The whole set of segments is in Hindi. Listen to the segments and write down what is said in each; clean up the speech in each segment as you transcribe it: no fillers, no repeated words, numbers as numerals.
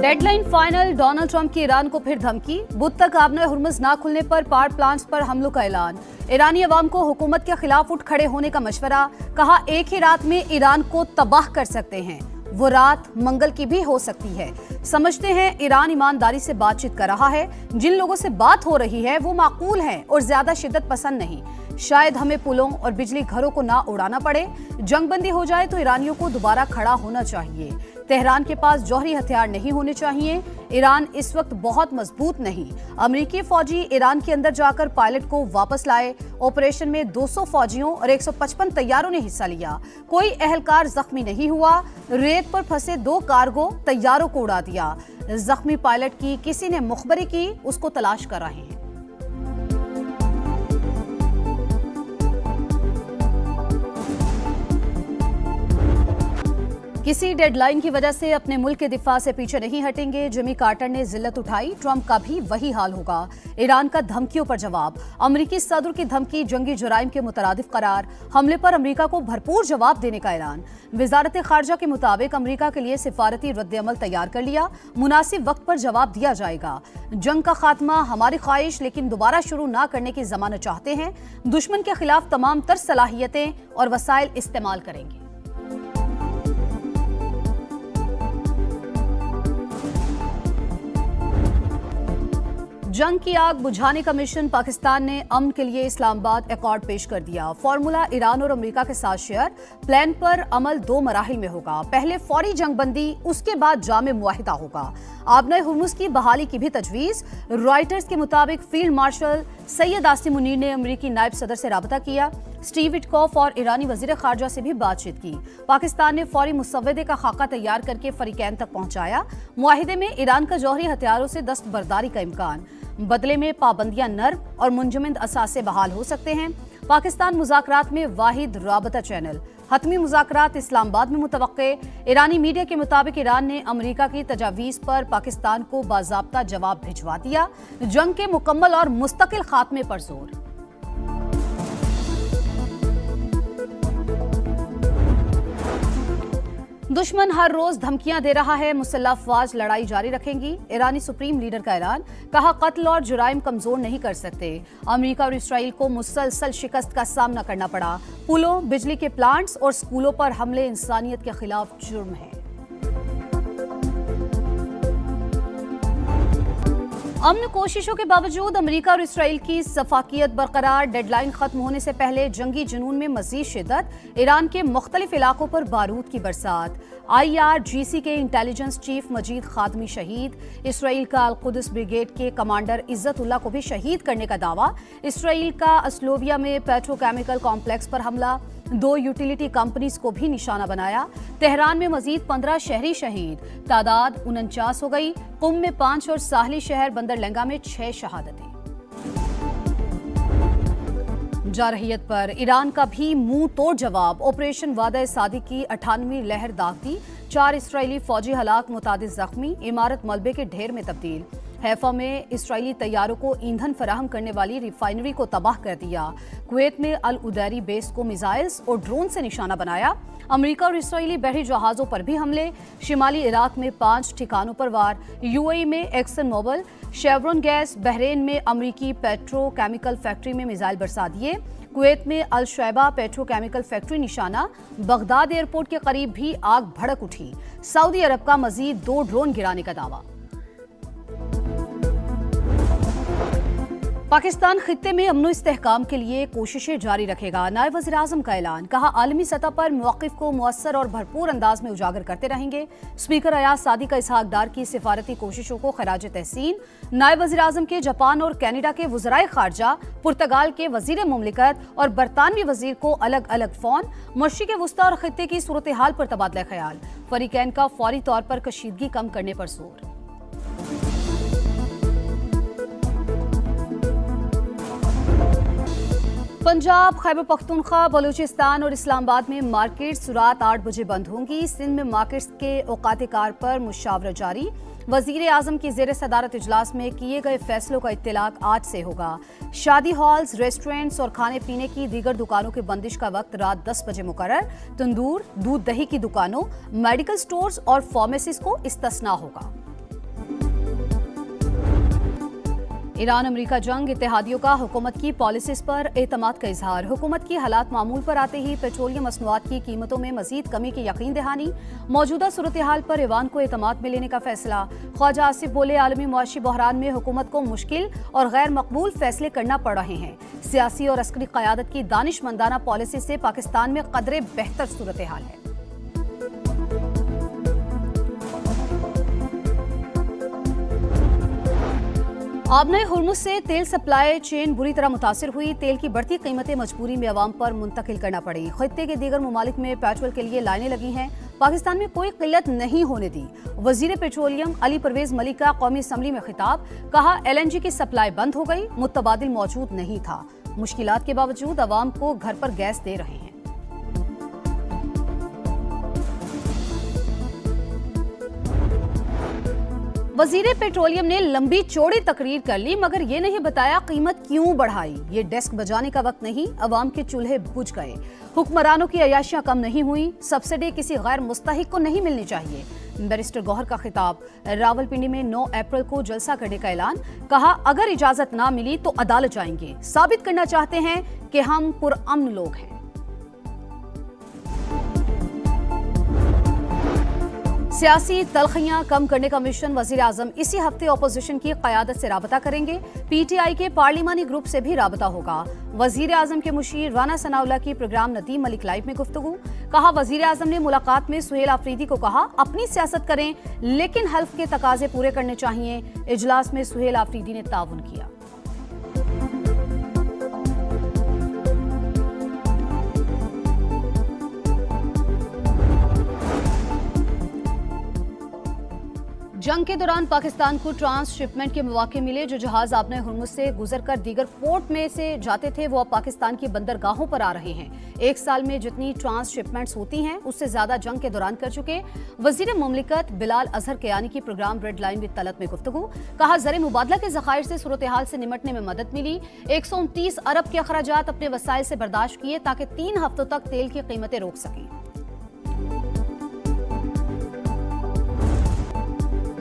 डेडलाइन फाइनल, डोनाल्ड ट्रंप की ईरान को फिर धमकी। बुध तक आबना हुर्मुज ना खुलने पर पावर प्लांट्स पर हमलों का ऐलान। ईरानी अवाम को हुकूमत के खिलाफ उठ खड़े होने का मशवरा। कहा एक ही रात में ईरान को तबाह कर सकते हैं, वो रात मंगल की भी हो सकती है। समझते हैं ईरान ईमानदारी से बातचीत कर रहा है। जिन लोगों से बात हो रही है वो माकूल हैं और ज्यादा शिद्दत पसंद नहीं। शायद हमें पुलों और बिजली घरों को ना उड़ाना पड़े। जंगबंदी हो जाए तो ईरानियों को दोबारा खड़ा होना चाहिए। तेहरान के पास जौहरी हथियार नहीं होने चाहिए। ईरान इस वक्त बहुत मजबूत नहीं। अमेरिकी फौजी ईरान के अंदर जाकर पायलट को वापस लाए। ऑपरेशन में 200 फौजियों और 155 तैयारों ने हिस्सा लिया। कोई अहलकार जख्मी नहीं हुआ। रेत पर फंसे 2 कार्गो तैयारों को उड़ा दिया। जख्मी पायलट की किसी ने मुखबरी की, उसको तलाश कर रहे हैं। किसी डेडलाइन की वजह से अपने मुल्क के दिफा से पीछे नहीं हटेंगे। जिमी कार्टर ने जिल्लत उठाई, ट्रंप का भी वही हाल होगा। ईरान का धमकियों पर जवाब। अमेरिकी सदर की धमकी जंगी जुराइम के मुतरादिफ करार। हमले पर अमेरिका को भरपूर जवाब देने का ऐलान। वजारत खारजा के मुताबिक अमेरिका के लिए सिफारती रद्द-ए-अमल तैयार कर लिया। मुनासिब वक्त पर जवाब दिया जाएगा। जंग का खात्मा हमारी ख्वाहिश, लेकिन दोबारा शुरू ना करने की जमानत चाहते हैं। दुश्मन के खिलाफ तमाम तर सलाहियतें और वसाइल इस्तेमाल करेंगे। जंग की आग बुझाने का मिशन। पाकिस्तान ने अमन के लिए इस्लामाबाद अकॉर्ड पेश कर दिया। फॉर्मूला ईरान और अमेरिका के साथ शेयर। प्लान पर अमल 2 मराहिल में होगा। पहले फौरी जंगबंदी, उसके बाद जामे मुआहिदा होगा। आबना हुर्मुज की बहाली की भी तजवीज। रॉयटर्स के मुताबिक फील्ड मार्शल सैयद आसिम मुनीर ने अमेरिकी नायब सदर से राबता किया। स्टीव विटकॉफ और ईरानी वजीर खारजा से भी बातचीत की। पाकिस्तान ने फौरी मुसव्वदे का खाका तैयार करके फरीकैन तक पहुंचाया। मुआहिदे में ईरान का जौहरी हथियारों से दस्तबरदारी का इम्कान। बदले में पाबंदियां नर्म और मुंजमद असासे बहाल हो सकते हैं। पाकिस्तान मुज़ाकरात में वाहिद राबता चैनल। हतमी मुज़ाकरात इस्लामाबाद में मुतवक्के। ईरानी मीडिया के मुताबिक ईरान ने अमेरिका की तजावीज़ पर पाकिस्तान को बाज़ाब्ता जवाब भिजवा दिया। जंग के मुकम्मल और मुस्तकिल खात्मे पर जोर। दुश्मन हर रोज धमकियां दे रहा है, मुसल्लह अफवाज लड़ाई जारी रखेंगी। ईरानी सुप्रीम लीडर का ऐलान। कहा कत्ल और जुराइम कमजोर नहीं कर सकते। अमेरिका और इसराइल को मुसलसल शिकस्त का सामना करना पड़ा। पुलों, बिजली के प्लांट्स और स्कूलों पर हमले इंसानियत के खिलाफ जुर्म है। अमन कोशिशों के बावजूद अमेरिका और इसराइल की सफाकियत बरकरार। डेडलाइन खत्म होने से पहले जंगी जुनून में मजीद शिद्दत। ईरान के मुख्तलिफ इलाकों पर बारूद की बरसात। IRGC के इंटेलिजेंस चीफ मजीद खादमी शहीद। इसराइल का अल-कुद्स ब्रिगेड के कमांडर इज्जतुल्लाह को भी शहीद करने का दावा। इसराइल का अस्लोविया में पेट्रोकेमिकल कॉम्प्लेक्स पर हमला। 2 यूटिलिटी कंपनीज को भी निशाना बनाया। तेहरान में मजीद 15 शहरी शहीद। तादाद 49 हो गई। कुम में 5 और साहली शहर बंदरलंगा में 6 शहादतें। जारहियत पर ईरान का भी मुंह तोड़ जवाब। ऑपरेशन वादा सादी की 98वीं लहर दाग दी। 4 इसराइली फौजी हलाक, मुतादिद जख्मी। इमारत मलबे के ढेर में तब्दील। हैफा में इसराइली तैयारों को ईंधन फराहम करने वाली रिफाइनरी को तबाह कर दिया। कुवैत में अल उदैरी बेस को मिसाइल्स और ड्रोन से निशाना बनाया। अमेरिका और इसराइली बहरी जहाजों पर भी हमले। शिमाली इराक में 5 ठिकानों पर वार। UAE में Exxon Mobil, Chevron gas. Bahrain में अमेरिकी पेट्रोकेमिकल फैक्ट्री में मिसाइल बरसा दिए। कुवैत में अल शैबा पेट्रोकेमिकल फैक्ट्री निशाना। बगदाद एयरपोर्ट के करीब भी आग भड़क उठी। सऊदी अरब का मजीद 2 ड्रोन गिराने का दावा। पाकिस्तान खित्ते में अमनो इस्तेहकाम के लिए कोशिशें जारी रखेगा। नायब वज़ीर आज़म का ऐलान। कहा आलमी सतह पर मौक़िफ़ को मुअस्सर और भरपूर अंदाज में उजागर करते रहेंगे। स्पीकर अयाज सादी का इसहाक डार की सिफारती कोशिशों को खराज तहसीन। नायब वज़ीर आज़म के जापान और कनाडा के वज़राए खारजा, पुर्तगाल के वज़ीर मुमलिकत और बरतानवी वज़ीर को अलग अलग फ़ोन। मशरिक़ वुस्ता और खित्ते की सूरत हाल पर तबादला ख्याल। फरीकैन का फौरी तौर पर कशीदगी कम करने पर जोर। पंजाब, खैबर पख्तूनख्वा, बलूचिस्तान और इस्लामाबाद में मार्केट्स रात 8 बजे बंद होंगी। सिंध में मार्केट्स के औकात कार पर मुशावरा जारी। वजीर आजम की जेर सदारत इजलास में किए गए फैसलों का इत्तलाक आज से होगा। शादी हॉल्स, रेस्टोरेंट्स और खाने पीने की दीगर दुकानों की बंदिश का वक्त रात 10 बजे मुकर्रर। तंदूर, दूध दही की दुकानों, मेडिकल स्टोर्स और फार्मेसीज को इस्तिस्ना होगा। ईरान अमेरिका जंग इत्तेहादियों का हुकूमत की पॉलिसीज पर एतमाद का इजहार। हुकूमत की हालात मामूल पर आते ही पेट्रोलियम मसनूआत की कीमतों में मजीद कमी की यकीन दहानी। मौजूदा सूरत हाल पर ईरान को एतमाद में लेने का फैसला। ख्वाजा आसिफ बोले, आलमी मुआशी बहरान में हुकूमत को मुश्किल और गैर मकबूल फैसले करना पड़ रहे हैं। सियासी और अस्करी क़यादत की दानिशमंदाना पॉलिसी से पाकिस्तान में कदरे बेहतर सूरत हाल है। आबनाए हुर्मुज से तेल सप्लाई चेन बुरी तरह मुतासिर हुई। तेल की बढ़ती कीमतें मजबूरी में अवाम पर मुंतकिल करना पड़ी। खित्ते के दीगर ममालिक में पेट्रोल के लिए लाइनें लगी हैं। पाकिस्तान में कोई किल्लत नहीं होने दी। वजीर पेट्रोलियम अली परवेज मलिक का कौमी असम्बली में खिताब। कहा, LNG की सप्लाई बंद हो गई, मुतबादिल मौजूद नहीं था। मुश्किलात के बावजूद अवाम को घर पर गैस दे रहे हैं। वजीर पेट्रोलियम ने लंबी चौड़ी तकरीर कर ली, मगर ये नहीं बताया कीमत क्यों बढ़ाई। ये डेस्क बजाने का वक्त नहीं, अवाम के चूल्हे बुझ गए। हुक्मरानों की अयाशियां कम नहीं हुई। सब्सिडी किसी गैर मुस्तहिक को नहीं मिलनी चाहिए। बैरिस्टर गौहर का खिताब। रावलपिंडी में 9 अप्रैल को जलसा करने का ऐलान। कहा, अगर इजाजत ना मिली तो अदालत जाएंगे। साबित करना चाहते हैं कि हम पुरअमन लोग हैं। सियासी तलखियां कम करने का मिशन। वजीर आजम इसी हफ्ते अपोजिशन की क़यादत से राबता करेंगे। PTI के पार्लिमानी ग्रुप से भी राबता होगा। वजीर आजम के मुशीर राना सनाउल्लाह की प्रोग्राम नदीम मलिक लाइव में गुफ्तगू। कहा, वजीर आजम ने मुलाकात में सुहेल आफरीदी को कहा, अपनी सियासत करें लेकिन हल्फ के तकाजे पूरे करने चाहिए। इजलास में सुहेल आफरीदी ने ताउन किया। जंग के दौरान पाकिस्तान को ट्रांसशिपमेंट के मौके मिले। जो जहाज आबनाए हुर्मुज से गुजरकर दीगर पोर्ट में से जाते थे, वो अब पाकिस्तान की बंदरगाहों पर आ रहे हैं। एक साल में जितनी ट्रांसशिपमेंट्स होती हैं, उससे ज्यादा जंग के दौरान कर चुके। वजीर मुमलिकत बिलाल अजहर कियानी की program Red Line with Talat में गुफ्तगू। कहा, ज़र मुबादला के ज़खायर से सूरत हाल से निमटने में मदद मिली। 129 अरब के अखराजात अपने वसाइल से बर्दाश्त किए ताकि 3 हफ्तों तक तेल की कीमतें रोक सकें।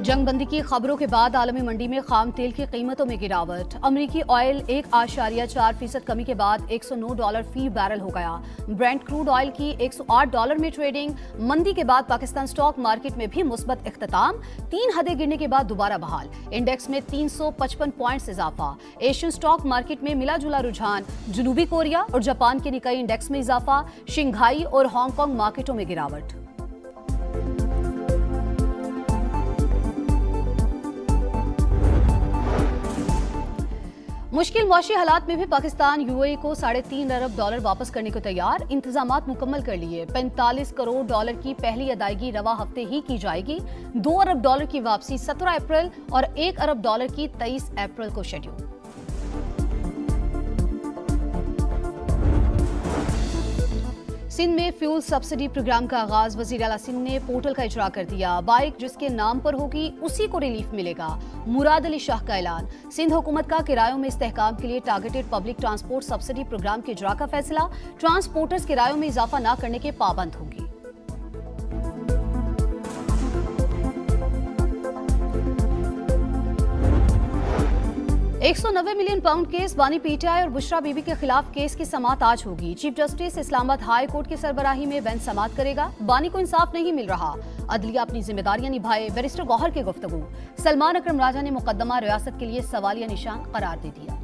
जंगबंदी की खबरों के बाद आलमी मंडी में खाम तेल की कीमतों में गिरावट। अमरीकी ऑयल 1.4% कमी के बाद $109 फी बैरल हो गया। ब्रेंट क्रूड ऑयल की $108 में ट्रेडिंग। मंदी के बाद पाकिस्तान स्टॉक मार्केट में भी मुस्बत इख्तिताम। 3 हदें गिरने के बाद दोबारा बहाल। इंडेक्स में 355 पॉइंट्स इजाफा। एशियन स्टॉक मार्केट में मिला जुला रुझान। जनूबी कोरिया और जापान के निकाई इंडेक्स में इजाफा। शंघाई और हांगकांग मार्केटों में गिरावट। मुश्किल मुआशी हालात में भी पाकिस्तान UAE को $3.5 अरब वापस करने को तैयार। इंतजामात मुकम्मल कर लिए। $45 करोड़ की पहली अदायगी रवा हफ्ते ही की जाएगी। $2 अरब की वापसी 17 अप्रैल और $1 अरब की 23 अप्रैल को शेड्यूल। सिंध में फ्यूल सब्सिडी प्रोग्राम का आगाज। वजीर आला सिंध ने पोर्टल का इजरा कर दिया। बाइक जिसके नाम पर होगी उसी को रिलीफ मिलेगा। मुराद अली शाह का ऐलान। सिंध हुकूमत का किरायों में इस्तेहकाम के लिए targeted public transport subsidy program के इजरा का फैसला। ट्रांसपोर्टर्स किरायों में इजाफा न करने के पाबंद होंगे। 190 मिलियन पाउंड केस। बानी PTI और बुशरा बीबी के खिलाफ केस की समाअत आज होगी। Chief justice Islamabad high court की सरबराही में बेंच समाअत करेगा। बानी को इंसाफ नहीं मिल रहा, अदलिया अपनी जिम्मेदारियां निभाए। बैरिस्टर गौहर की गुफ्तगू। सलमान अकरम राजा ने मुकदमा रियासत के लिए सवालिया निशान करार दे दिया।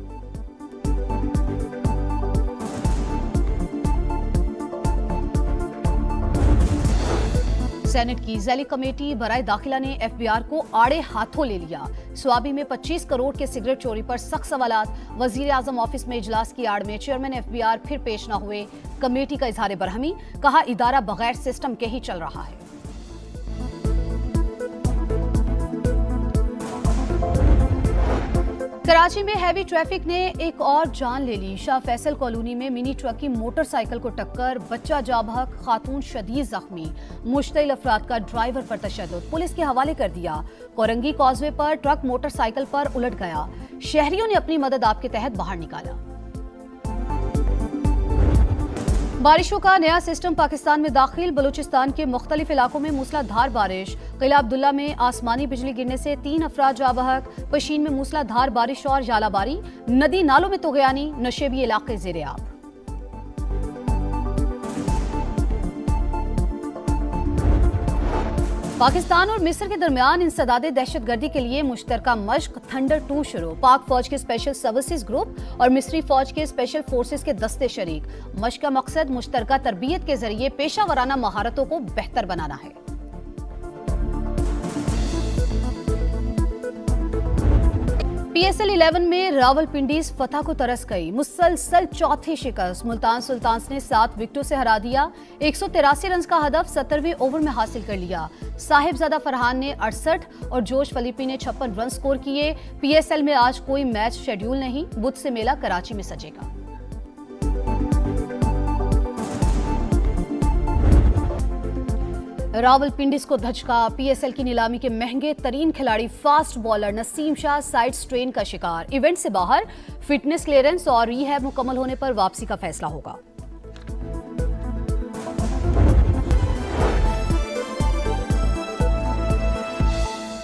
सेनेट की ज़ैली कमेटी बराए दाखिला ने FBR को आड़े हाथों ले लिया। स्वाबी में 25 करोड़ के सिगरेट चोरी पर सख्त सवालात। वजीर आजम ऑफिस में इजलास की आड़ में चेयरमैन FBR फिर पेश न हुए। कमेटी का इजहार बरहमी। कहा, इदारा बगैर सिस्टम के ही चल रहा है। कराची में हैवी ट्रैफिक ने एक और जान ले ली। शाह फैसल कॉलोनी में मिनी ट्रक की मोटरसाइकिल को टक्कर। बच्चा जाबहक, खातून शदीद जख्मी। मुश्तिल अफराद का ड्राइवर पर तशद्दुद। पुलिस के हवाले कर दिया। कोरंगी कॉजवे पर ट्रक मोटरसाइकिल पर उलट गया। शहरियों ने अपनी मदद आप के तहत बाहर निकाला। बारिशों का नया सिस्टम पाकिस्तान में दाखिल। बलूचिस्तान के मुख्तलिफ इलाकों में मूसलाधार बारिश। किला अब्दुल्ला में आसमानी बिजली गिरने से 3 अफराद जाँ बहक। पशीन में मूसलाधार बारिश और जालाबारी। नदी नालों में तोगयानी। नशेबी इलाके ज़ेर-ए-आब। पाकिस्तान और मिस्र के दरमियान इंसदादे दहशतगर्दी के लिए मुश्तरका मश्क थंडर 2 शुरू। पाक फौज के स्पेशल सर्विसेज ग्रुप और मिस्री फौज के स्पेशल फोर्सेज के दस्ते शरीक। मश्क का मकसद मुश्तरका तरबियत के जरिए पेशा वराना महारतों को बेहतर बनाना है। PSL 11 में रावलपिंडी फतह को तरस गई। मुसलसल चौथी शिकस्त। मुल्तान सुल्तान्स ने 7 विकेटों से हरा दिया। 183 रन का हदफ 70वें ओवर में हासिल कर लिया। साहिबजादा फरहान ने 68 और जोश फलीपी ने 56 रन स्कोर किए। PSL में आज कोई मैच शेड्यूल नहीं। बुध से मेला कराची में सजेगा। रावलपिंडी को धचका। PSL की नीलामी के महंगे तरीन खिलाड़ी fast bowler Naseem Shah side strain का शिकार। इवेंट से बाहर। फिटनेस क्लियरेंस और रिहैब मुकम्मल होने पर वापसी का फैसला होगा।